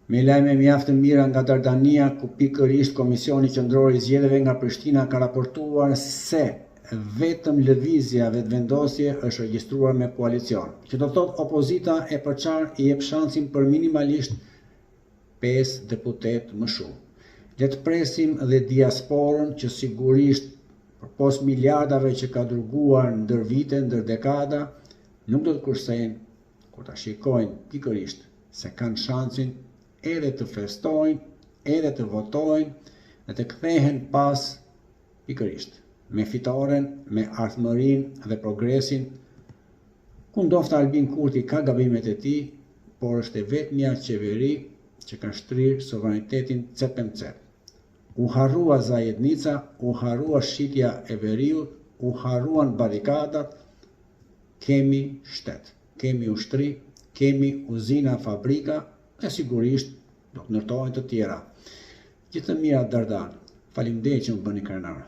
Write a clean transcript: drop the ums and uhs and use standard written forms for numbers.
Me lajme mjaft të mira nga Dardania, ku pikërisht Komisioni Qendror i Zgjedhjeve nga Prishtina ka raportuar se vetëm lëvizja vetëvendosje është regjistruar me koalicion, që do thotë opozita e përçarë i jep shansin për minimalisht 5 deputet më shumë. Le të presim dhe diasporën që sigurisht përpos miliardave që ka dërguar ndër vite, ndër dekada, nuk do të kursejnë kur ta shikojnë pikërisht se kanë shansin edhe të festojnë, edhe të votojnë dhe të kthehen pas pikërisht me fitoren, me ardhmërinë dhe progresin, ku ndoshta Albin Kurti ka gabimet e tij, por është e vetmja qeveri që ka shtrirë sovranitetin cep me cep. U harrua Zajednica, u harrua shitja e veriut, u harruan barikadat, kemi shtet, kemi ushtri, kemi uzina, fabrika dhe sigurisht do të ndërtohen të tjera. Gjithë të mirat Dardan, faleminderit që më bëni krenar.